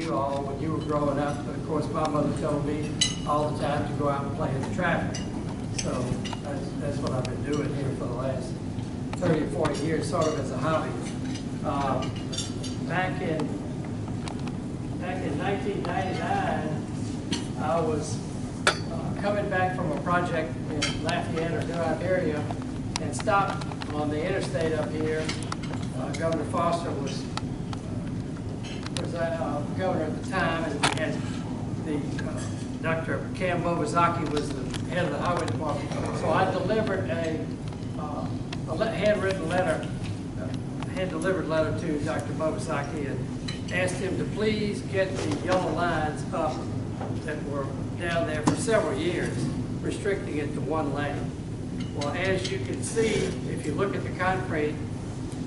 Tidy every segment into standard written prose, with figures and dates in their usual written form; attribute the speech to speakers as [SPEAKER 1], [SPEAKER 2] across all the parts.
[SPEAKER 1] you all when you were growing up. But of course, my mother told me all the time to go out and play in the traffic. So that's what I've been doing here for the last 30 or 40 years, sort of as a hobby. Back in 1999, I was coming back from a project in Lafayette or Durham area and stopped on the interstate up here. Governor Foster was governor at the time, and we had Dr. Cam Bobazaki was the head of the highway department. So I delivered a hand-delivered letter to Dr. Bobazaki and asked him to please get the yellow lines up that were down there for several years, restricting it to one lane. Well, as you can see, if you look at the concrete,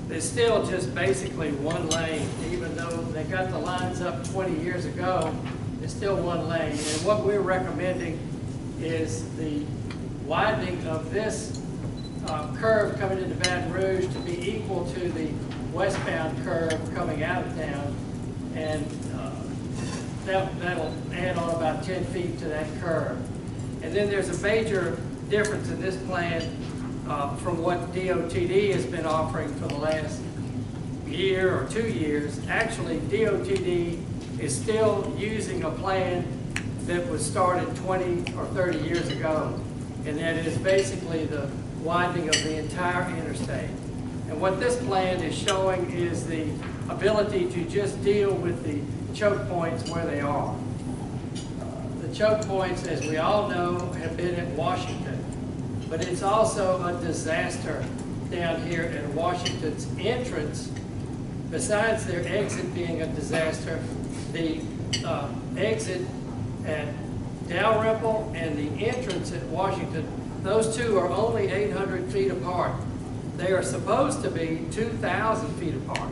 [SPEAKER 1] there's still just basically one lane. Even though they got the lines up 20 years ago, it's still one lane. And what we're recommending is the widening of this curve coming into Baton Rouge to be equal to the westbound curve coming out of town. And that'll add on about 10 feet to that curve. And then there's a major difference in this plan from what DOTD has been offering for the last year or 2 years. Actually, DOTD is still using a plan that was started 20 or 30 years ago, and that is basically the widening of the entire interstate. And what this plan is showing is the ability to just deal with the choke points where they are. The choke points, as we all know, have been at Washington, but it's also a disaster down here at Washington's entrance. Besides their exit being a disaster, the exit at Dalrymple and the entrance at Washington, those two are only 800 feet apart. They are supposed to be 2,000 feet apart.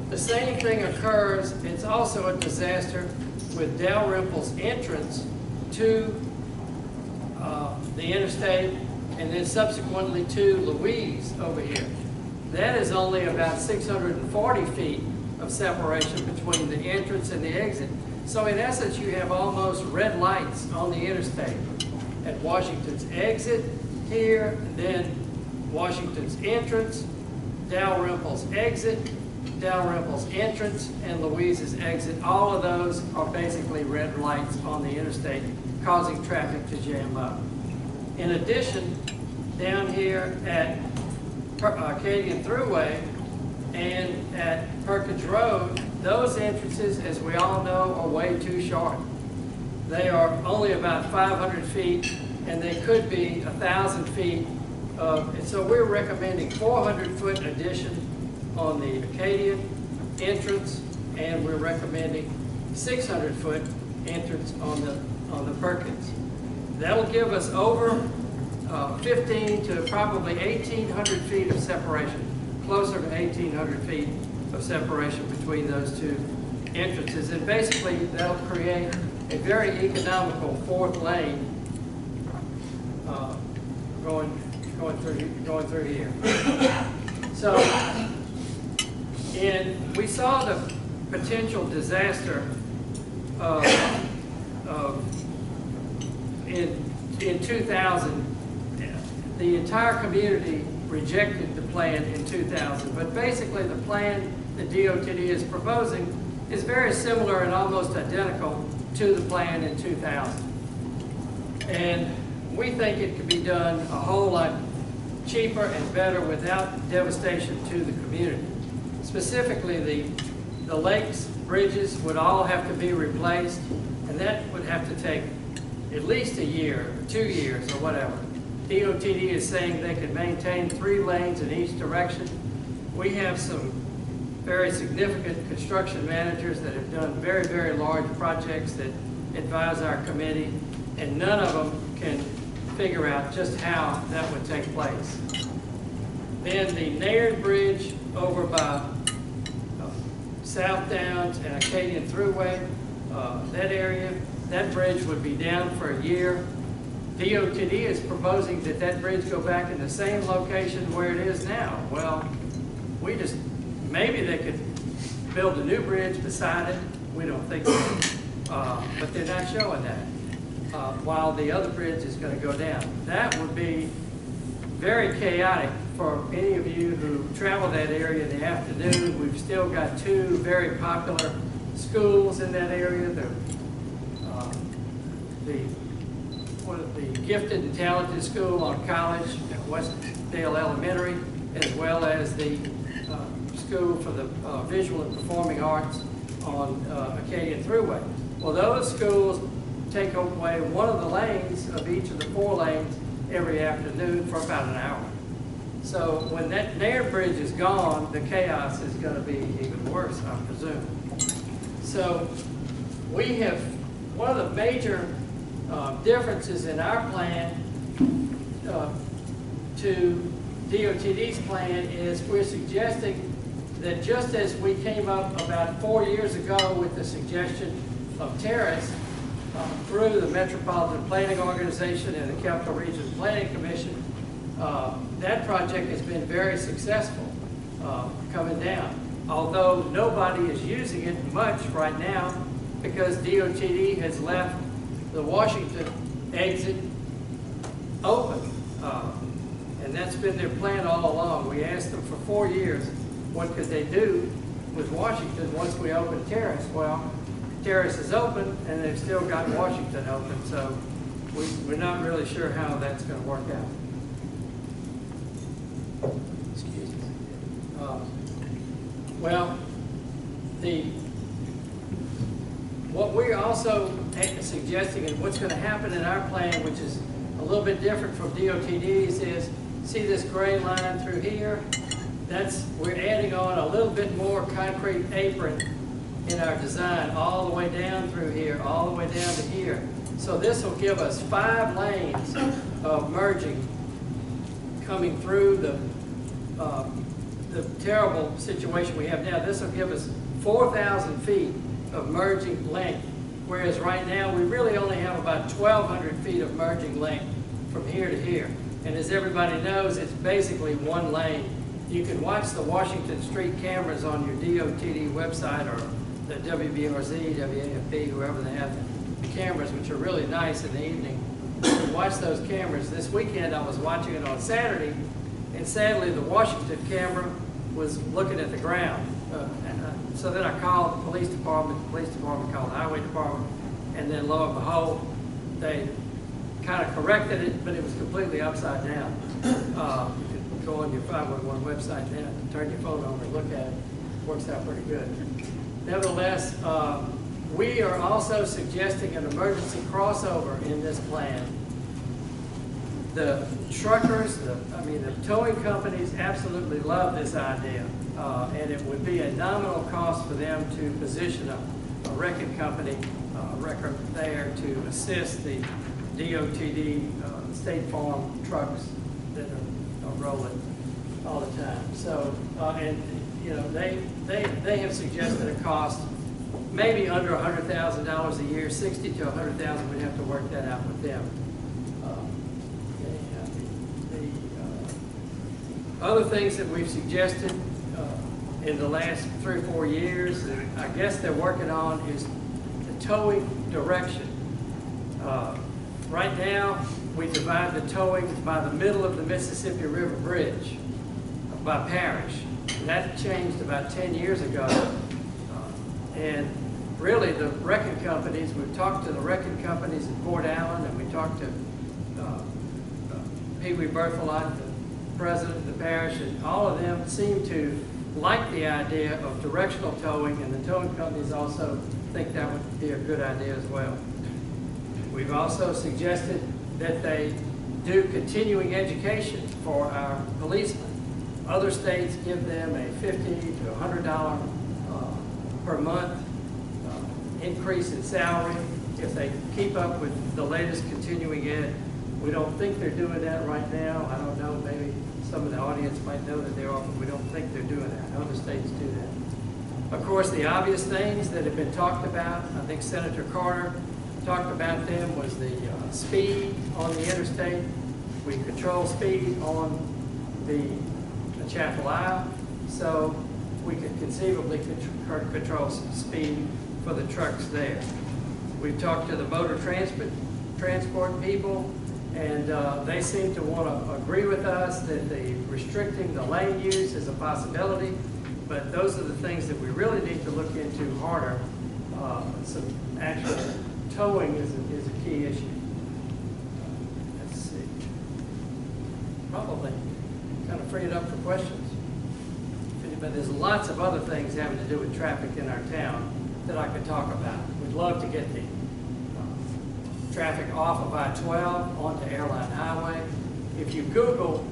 [SPEAKER 1] The same thing occurs, it's also a disaster with Dalrymple's entrance to the interstate, and then subsequently to Louise over here. That is only about 640 feet of separation between the entrance and the exit. So in essence, you have almost red lights on the interstate at Washington's exit here, and then Washington's entrance, Dalrymple's exit, Dalrymple's entrance, and Louise's exit. All of those are basically red lights on the interstate, causing traffic to jam up. In addition, down here at Acadian Thruway and at Perkins Road, those entrances, as we all know, are way too short. They are only about 500 feet, and they could be 1,000 feet. And so we're recommending 400-foot addition on the Acadian entrance, and we're recommending 600-foot entrance on the Perkins. That'll give us over 15 to probably 1,800 feet of separation, closer to 1,800 feet of separation between those two entrances. And basically, that'll create a very economical fourth lane going through here. So, we saw the potential disaster in 2000. The entire community rejected the plan in 2000, but basically the plan that DOTD is proposing is very similar and almost identical to the plan in 2000. And we think it could be done a whole lot cheaper and better without devastation to the community. Specifically, the lakes, bridges would all have to be replaced, and that would have to take at least a year, 2 years, or whatever. DOTD is saying they can maintain 3 lanes in each direction. We have some very significant construction managers that have done very, very large projects that advise our committee, and none of them can figure out just how that would take place. Then the Nairn Bridge over by South Downs and Acadian Thruway, that area, that bridge would be down for a year. DOTD is proposing that that bridge go back in the same location where it is now. Well, maybe they could build a new bridge beside it. We don't think so, but they're not showing that. While the other bridge is going to go down. That would be very chaotic for any of you who travel that area in the afternoon. We've still got two very popular schools in that area. The Gifted and Talented School on College at Westdale Elementary, as well as the School for the Visual and Performing Arts on Acadian Thruway. Well, those schools take away one of the lanes of each of the 4 lanes every afternoon for about an hour. So when their bridge is gone, the chaos is going to be even worse, I presume. So we have, one of the major differences in our plan to DOTD's plan is we're suggesting that just as we came up about 4 years ago with the suggestion of terrace through the Metropolitan Planning Organization and the Capital Region Planning Commission, that project has been very successful coming down. Although nobody is using it much right now because DOTD has left the Washington exit open. And that's been their plan all along. We asked them for 4 years, what could they do with Washington once we open Terrace? Well, Terrace is open and they've still got Washington open, so we're not really sure how that's going to work out. Excuse me. Well, what we're also suggesting and what's going to happen in our plan, which is a little bit different from DOTD's, is see this gray line through here? We're adding on a little bit more concrete apron in our design all the way down through here, all the way down to here. So this will give us 5 lanes of merging coming through the terrible situation we have now. This will give us 4,000 feet of merging length, whereas right now we really only have about 1,200 feet of merging length from here to here. And as everybody knows, it's basically 1 lane. You can watch the Washington Street cameras on your DOTD website or the WBRZ, WAFB, whoever they have the cameras, which are really nice in the evening. You can watch those cameras. This weekend I was watching it on Saturday, and sadly the Washington camera was looking at the ground. So then I called the police department called the highway department, and then lo and behold, they kind of corrected it, but it was completely upside down. You can go on your 511 website now and turn your phone over and look at it. It works out pretty good. Nevertheless, we are also suggesting an emergency crossover in this plan. The truckers, the towing companies absolutely love this idea, and it would be a nominal cost for them to position a wrecking company wrecker there to assist the DOTD State Farm trucks that are rolling all the time. So, they have suggested a cost maybe under $100,000 a year, 60 to 100,000. We'd have to work that out with them. Other things that we've suggested in the last 3 or 4 years, that I guess they're working on, is the towing direction. Right now, we divide the towing by the middle of the Mississippi River Bridge by parish. That changed about 10 years ago. And really, the wrecking companies, we've talked to the wrecking companies in Port Allen, and we talked to Pee Wee Berthelot, the president of the parish, and all of them seem to like the idea of directional towing, and the towing companies also think that would be a good idea as well. We've also suggested that they do continuing education for our policemen. Other states give them a $50 to $100 per month increase in salary if they keep up with the latest continuing ed. We don't think they're doing that right now. I don't know, maybe some of the audience might know that they are, but we don't think they're doing that. Other states do that. Of course, the obvious things that have been talked about, I think Senator Carter talked about them, was the speed on the interstate. We control speed on the Chapel Isle. So we could conceivably control speed for the trucks there. We've talked to the motor transport people, and they seem to want to agree with us that restricting the lane use is a possibility, but those are the things that we really need to look into harder. Some actual towing is a key issue. Let's see. Probably kind of free it up for questions. But there's lots of other things having to do with traffic in our town that I could talk about. We'd love to get the traffic off of I-12 onto Airline Highway. If you Google,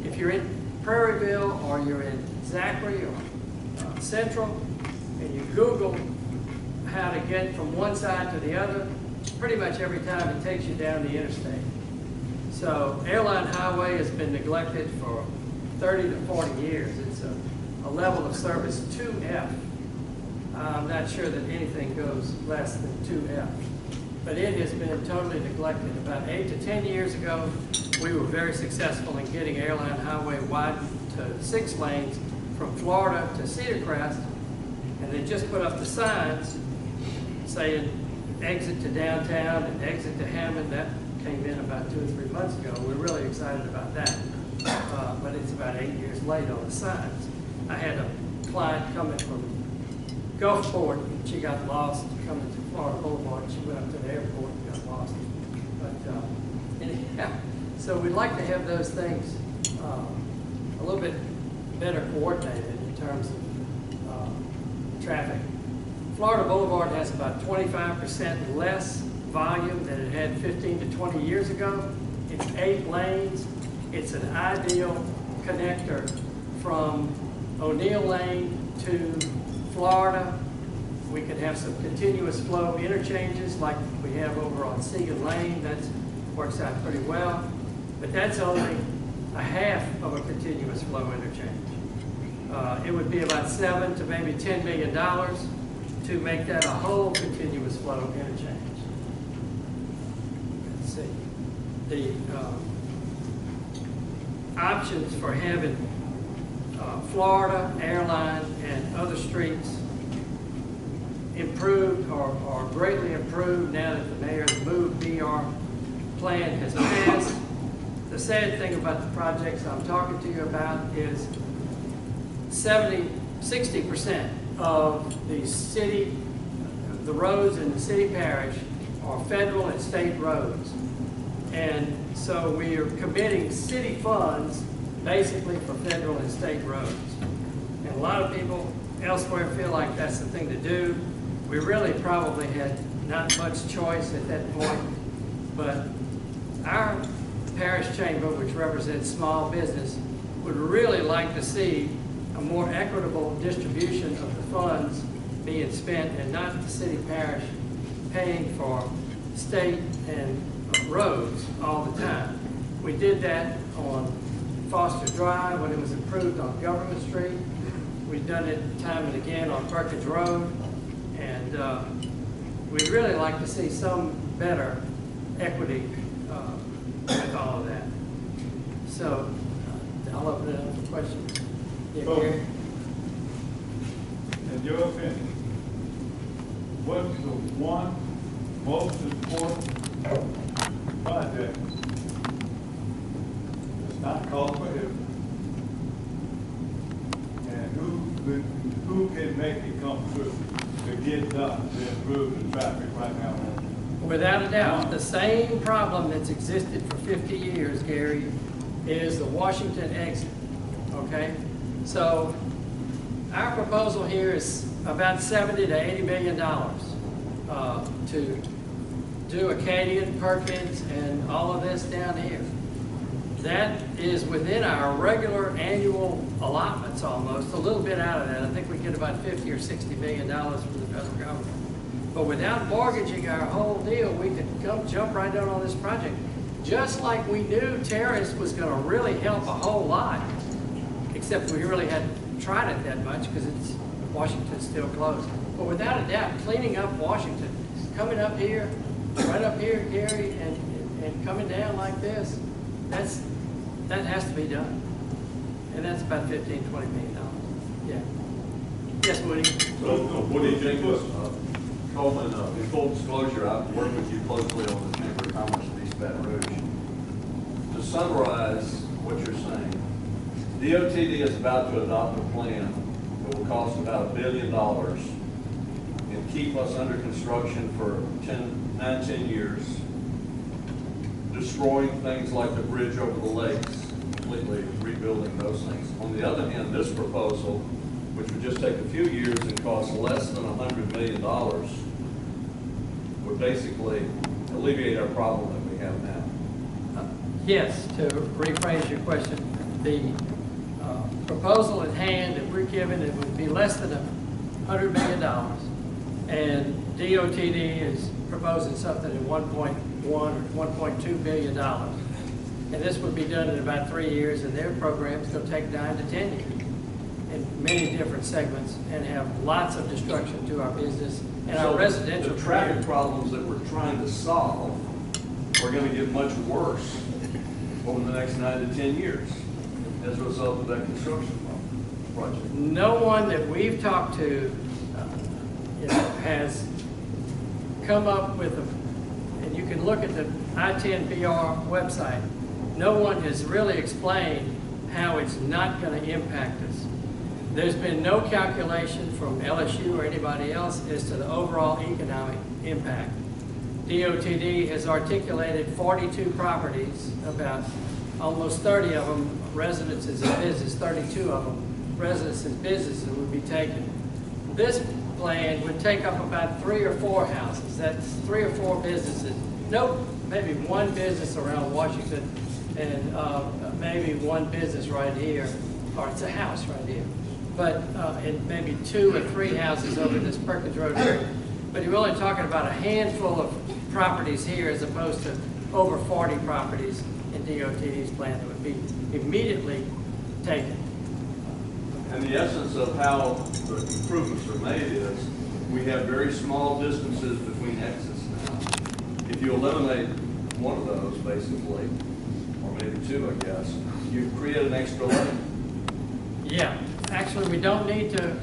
[SPEAKER 1] if you're in Prairieville or you're in Zachary or Central, and you Google how to get from one side to the other, pretty much every time it takes you down the interstate. So Airline Highway has been neglected for 30 to 40 years. It's a level of service 2F. I'm not sure that anything goes less than 2F. But it has been totally neglected. About 8 to 10 years ago, we were very successful in getting Airline Highway widened to 6 lanes from Florida to Cedar Crest, and they just put up the signs saying exit to downtown and exit to Hammond. That came in about 2 or 3 months ago. We're really excited about that, but it's about 8 years late on the signs. I had a client coming from Gulfport, and she got lost coming to Florida Boulevard. She went up to the airport and got lost. But anyhow, so we'd like to have those things a little bit better coordinated in terms of traffic. Florida Boulevard has about 25% less volume than it had 15 to 20 years ago. It's 8 lanes. It's an ideal connector from O'Neill Lane to Florida. We can have some continuous flow interchanges like we have over on Seagan Lane. That works out pretty well. But that's only a half of a continuous flow interchange. It would be about $7 to maybe $10 million to make that a whole continuous flow interchange. Let's see. The options for having Florida, Airline, and other streets improved or greatly improved now that the mayor's Move BR plan has passed. The sad thing about the projects I'm talking to you about is 60% of the roads in the city parish are federal and state roads. And so we are committing city funds basically for federal and state roads. And a lot of people elsewhere feel like that's the thing to do. We really probably had not much choice at that point, but our parish chamber, which represents small business, would really like to see a more equitable distribution of the funds being spent and not the city parish paying for state and roads all the time. We did that on Foster Drive when it was improved on Government Street. We've done it time and again on Perkins Road, and we'd really like to see some better equity with all of that. So I'll open it up for questions. Yeah,
[SPEAKER 2] So,
[SPEAKER 1] Gary?
[SPEAKER 2] in your opinion, what's the one most important project that's not cost prohibitive? And who can make it come through to get done to improve the traffic right now?
[SPEAKER 1] Without a doubt, the same problem that's existed for 50 years, Gary, is the Washington exit, okay? So our proposal here is about $70 to $80 million to do Acadian, Perkins, and all of this down here. That is within our regular annual allotments almost, a little bit out of that. I think we get about $50 or $60 million from the federal government. But without mortgaging our whole deal, we could jump right down on this project. Just like we knew Terrace was going to really help a whole lot, except we really hadn't tried it that much because Washington's still closed. But without a doubt, cleaning up Washington, coming up here, right up here, Gary, and coming down like this, that has to be done. And that's about $15, $20 million. Yeah. Yes, Woody?
[SPEAKER 3] So, what do you think of, Coleman, in full disclosure, I've worked with you closely on the Chamber of Commerce of East Baton Rouge. To summarize what you're saying, DOTD is about to adopt a plan that will cost about $1 billion and keep us under construction for 10 years, destroying things like the bridge over the lakes, completely rebuilding those things. On the other hand, this proposal, which would just take a few years and cost less than $100 million, would basically alleviate our problem that we have now.
[SPEAKER 1] Yes, to rephrase your question, the proposal at hand that we're given, it would be less than $100 million. And DOTD is proposing something at 1.1 or $1.2 billion. And this would be done in about 3 years, and their program's going to take 9 to 10 years in many different segments and have lots of destruction to our business and our residential.
[SPEAKER 3] The traffic problems that we're trying to solve are going to get much worse over the next 9 to 10 years as a result of that construction project.
[SPEAKER 1] No one that we've talked to has come up with and you can look at the I-10PR website, no one has really explained how it's not going to impact us. There's been no calculation from LSU or anybody else as to the overall economic impact. DOTD has articulated 42 properties, about almost 30 of them residences and business, 32 of them residences and businesses would be taken. This plan would take up about 3 or 4 houses. That's 3 or 4 businesses. Nope, maybe 1 business around Washington and maybe 1 business right here, or it's a house right here. But and maybe 2 or 3 houses over this Perkins Road area. But you're only talking about a handful of properties here as opposed to over 40 properties in DOTD's plan that would be immediately taken.
[SPEAKER 3] And the essence of how the improvements are made is we have very small distances between exits now. If you eliminate one of those, basically, or maybe 2, I guess, you create an extra lane.
[SPEAKER 1] Yeah, actually, we don't need to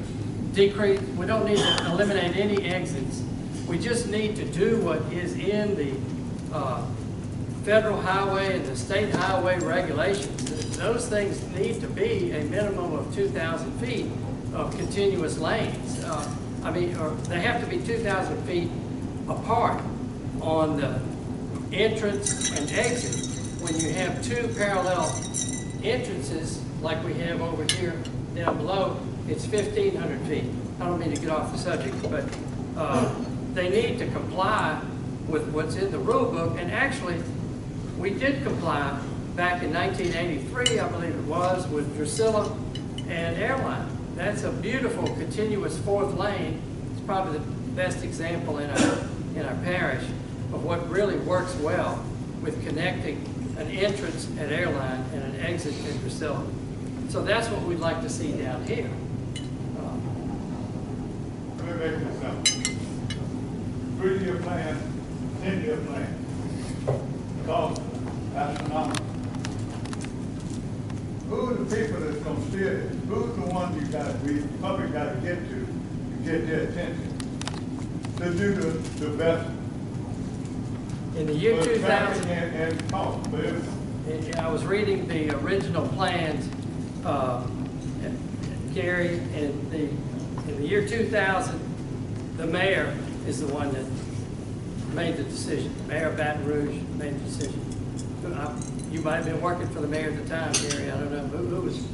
[SPEAKER 1] decrease, we don't need to eliminate any exits. We just need to do what is in the federal highway and the state highway regulations. Those things need to be a minimum of 2,000 feet of continuous lanes. I mean, or they have to be 2,000 feet apart on the entrance and exit. When you have 2 parallel entrances, like we have over here down below, it's 1,500 feet. I don't mean to get off the subject, but they need to comply with what's in the rule book. And actually, we did comply back in 1983, I believe it was, with Drusilla and Airline. That's a beautiful continuous 4th lane. It's probably the best example in our parish of what really works well with connecting an entrance at Airline and an exit at Drusilla. So that's what we'd like to see down here.
[SPEAKER 2] Let me make this simple. 3-year plan, 10-year plan. Cost astronomical. Who are the people that's going to steer this? Who's the ones we public got to get get their attention to do the best?
[SPEAKER 1] In the year 2000,
[SPEAKER 2] and cost,
[SPEAKER 1] I was reading the original plans, Gary, and in the year 2000, the mayor is the one that made the decision. The mayor of Baton Rouge made the decision. You might have been working for the mayor at the time, Gary. I don't know. Who was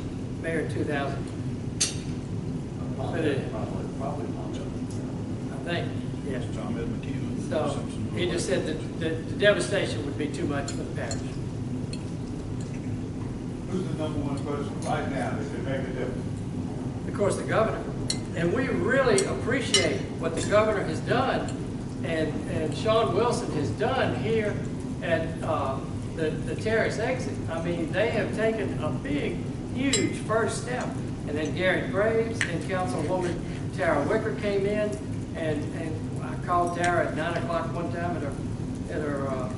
[SPEAKER 1] mayor in 2000?
[SPEAKER 3] Probably
[SPEAKER 1] I think, yes. So he just said that the devastation would be too much for the parish.
[SPEAKER 2] who's the #1 person right now that can make a difference?
[SPEAKER 1] Of course, the governor. And we really appreciate what the governor has done and Sean Wilson has done here at the terrace exit. I mean, they have taken a big, huge first step. And then Garrett Graves and Councilwoman Tara Wicker came in, and I called Tara at 9 o'clock one time at her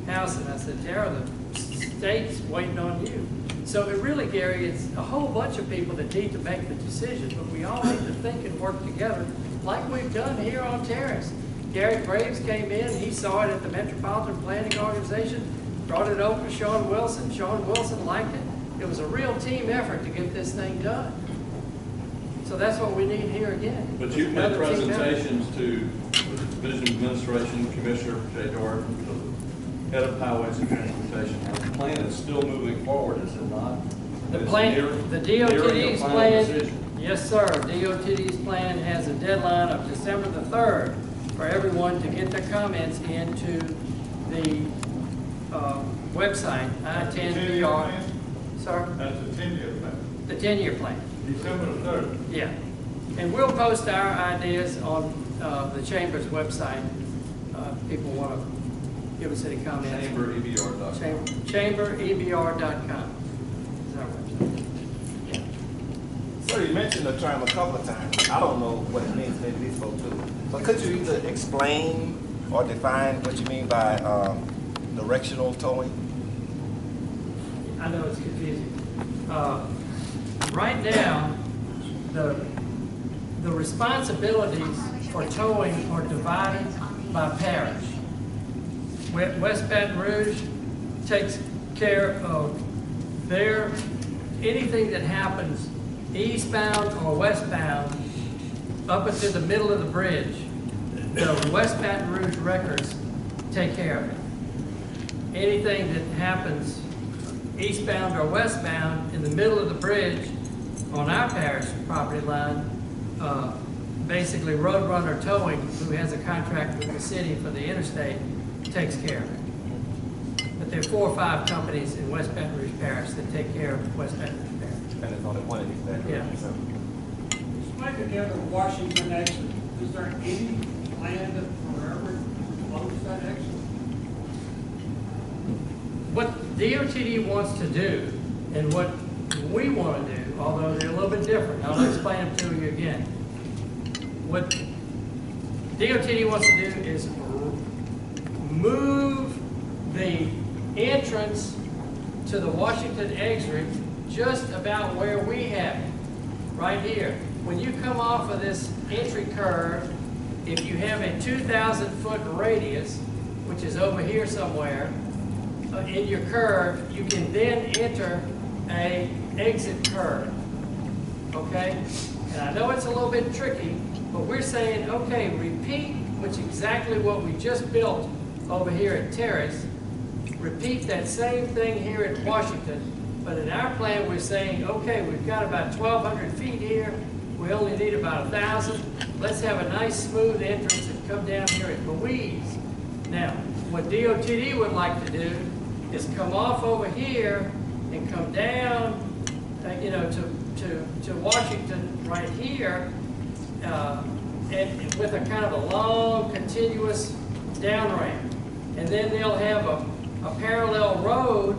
[SPEAKER 1] house, and I said, Tara, the state's waiting on you. So it really, Gary, it's a whole bunch of people that need to make the decision, but we all need to think and work together like we've done here on Terrace. Gary Graves came in, he saw it at the Metropolitan Planning Organization, brought it over to Sean Wilson. Sean Wilson liked it. It was a real team effort to get this thing done. So that's what we need here again.
[SPEAKER 3] But you've made
[SPEAKER 1] Another team effort.
[SPEAKER 3] presentations to the Division of Administration, Commissioner Jay Jordan, the Head of Highways and Transportation. The plan is still moving forward, is it not?
[SPEAKER 1] The
[SPEAKER 3] It's
[SPEAKER 1] plan,
[SPEAKER 3] near-
[SPEAKER 1] the
[SPEAKER 3] nearing a
[SPEAKER 1] DOTD's
[SPEAKER 3] final
[SPEAKER 1] plan,
[SPEAKER 3] decision.
[SPEAKER 1] yes, sir. DOTD's plan has a deadline of December the 3rd for everyone to get their comments into the website,
[SPEAKER 2] That's the
[SPEAKER 1] I-10
[SPEAKER 2] 10-year
[SPEAKER 1] VR.
[SPEAKER 2] plan?
[SPEAKER 1] Sir,
[SPEAKER 2] That's a 10-year plan,
[SPEAKER 1] the 10-year plan,
[SPEAKER 2] December the 3rd.
[SPEAKER 1] yeah. And we'll post our ideas on the Chamber's website. People want to give us any comments.
[SPEAKER 3] ChamberEBR.com.
[SPEAKER 1] ChamberEBR.com is our website. Yeah.
[SPEAKER 4] So you mentioned the term a couple of times. I don't know what it means, maybe these folks do. But could you either explain or define what you mean by directional towing?
[SPEAKER 1] I know it's confusing. Right now, the responsibilities for towing are divided by parish. West Baton Rouge takes care of anything that happens eastbound or westbound up until the middle of the bridge. The West Baton Rouge records take care of it. Anything that happens eastbound or westbound in the middle of the bridge on our parish property line, basically Roadrunner Towing, who has a contract with the city for the interstate, takes care of it. But there are 4 or 5 companies in West Baton Rouge Parish that take care of West Baton Rouge Parish.
[SPEAKER 4] And there's only one of these that.
[SPEAKER 1] Yeah.
[SPEAKER 5] Like again, the Washington exit, is there any plan that forever close that exit?
[SPEAKER 1] What DOTD wants to do, and what we want to do, although they're a little bit different, I'll explain them to you again. What DOTD wants to do is move the entrance to the Washington exit just about where we have it, right here. When you come off of this entry curve, if you have a 2,000-foot radius, which is over here somewhere, in your curve, you can then enter a exit curve, okay? And I know it's a little bit tricky, but we're saying, okay, repeat which exactly what we just built over here at Terrace, repeat that same thing here at Washington, but in our plan, we're saying, okay, we've got about 1,200 feet here, we only need about 1,000. Let's have a nice smooth entrance and come down here at Louise. Now, what DOTD would like to do is come off over here and come down, to Washington right here, and with a kind of a long, continuous down ramp. And then they'll have a parallel road,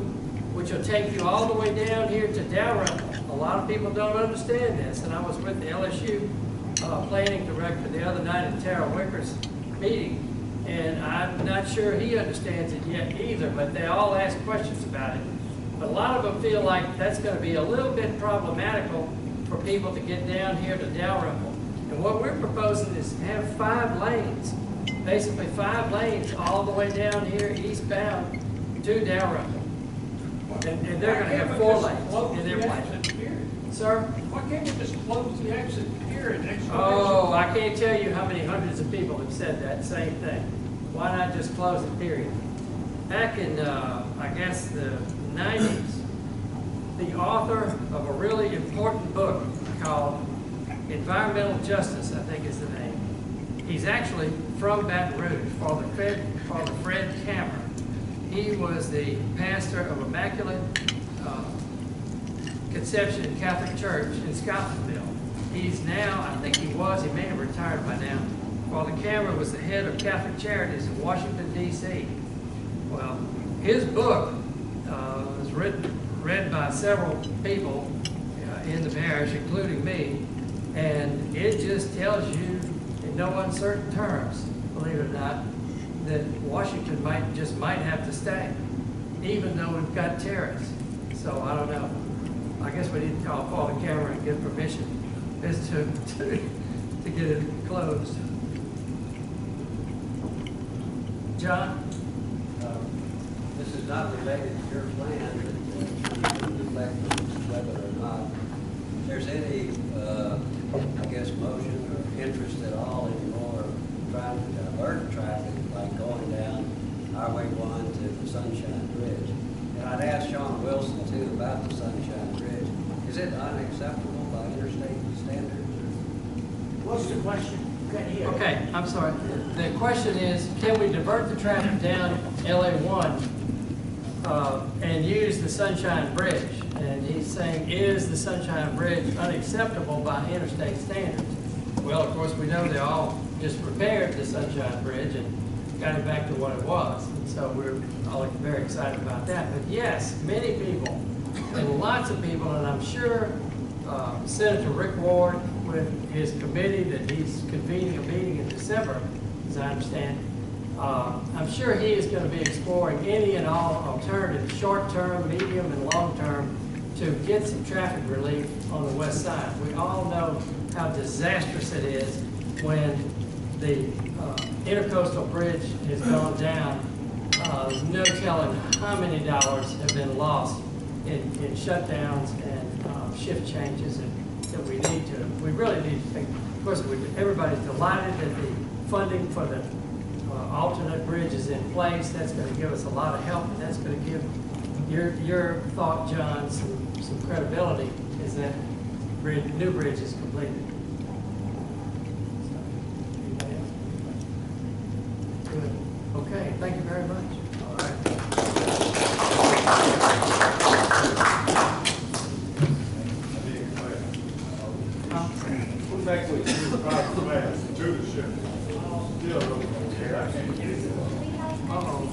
[SPEAKER 1] which will take you all the way down here to Dalrymple. A lot of people don't understand this, and I was with the LSU planning director the other night at Tara Wicker's meeting, and I'm not sure he understands it yet either, but they all ask questions about it. But a lot of them feel like that's going to be a little bit problematical for people to get down here to Dalrymple. And what we're proposing is to have 5 lanes, basically 5 lanes all the way down here eastbound to Dalrymple. And they're going to have 4 lanes in their plan. Sir?
[SPEAKER 5] Why can't we just close the exit here and exit?
[SPEAKER 1] Oh, I can't tell you how many hundreds of people have said that same thing. Why not just close it, period? Back in, I guess, the 90s, the author of a really important book called Environmental Justice, I think is the name. He's actually from Baton Rouge, Father Fred Cameron. He was the pastor of Immaculate Conception Catholic Church in Scotlandville. He's now, I think he may have retired by now. Father Cameron was the head of Catholic Charities in Washington, D.C. Well, his book was read by several people in the parish, including me, and it just tells you in no uncertain terms, believe it or not, that Washington might have to stay, even though we've got Terrace. So I don't know. I guess we need to call the camera and get permission as to get it closed. John?
[SPEAKER 6] This is not related to your plan, but it reflects whether or not there's any, I guess, motion or interest at all anymore trying to divert traffic, like going down Highway 1 to the Sunshine Bridge. And I'd asked Sean Wilson too about the Sunshine Bridge. Is it unacceptable by interstate standards?
[SPEAKER 7] What's the question?
[SPEAKER 1] Okay, I'm sorry. The question is, can we divert the traffic down LA 1 and use the Sunshine Bridge? And he's saying, is the Sunshine Bridge unacceptable by interstate standards? Well, of course, we know they all just repaired the Sunshine Bridge and got it back to what it was. And so we're all very excited about that. But yes, many people, and lots of people, and I'm sure Senator Rick Ward, with his committee that he's convening a meeting in December, as I understand, I'm sure he is going to be exploring any and all alternatives, short-term, medium, and long-term, to get some traffic relief on the west side. We all know how disastrous it is when the intercoastal bridge has gone down. There's no telling how many dollars have been lost in shutdowns and shift changes that we need to. We really need to think. Of course, everybody's delighted that the funding for the alternate bridge is in place. That's going to give us a lot of help, and that's going to give your thought, John, some credibility, is that new bridge is completed. Good. Okay, thank you very much. All right.
[SPEAKER 2] Who's actually to the ship? Still, I can't get it.
[SPEAKER 1] Uh-oh.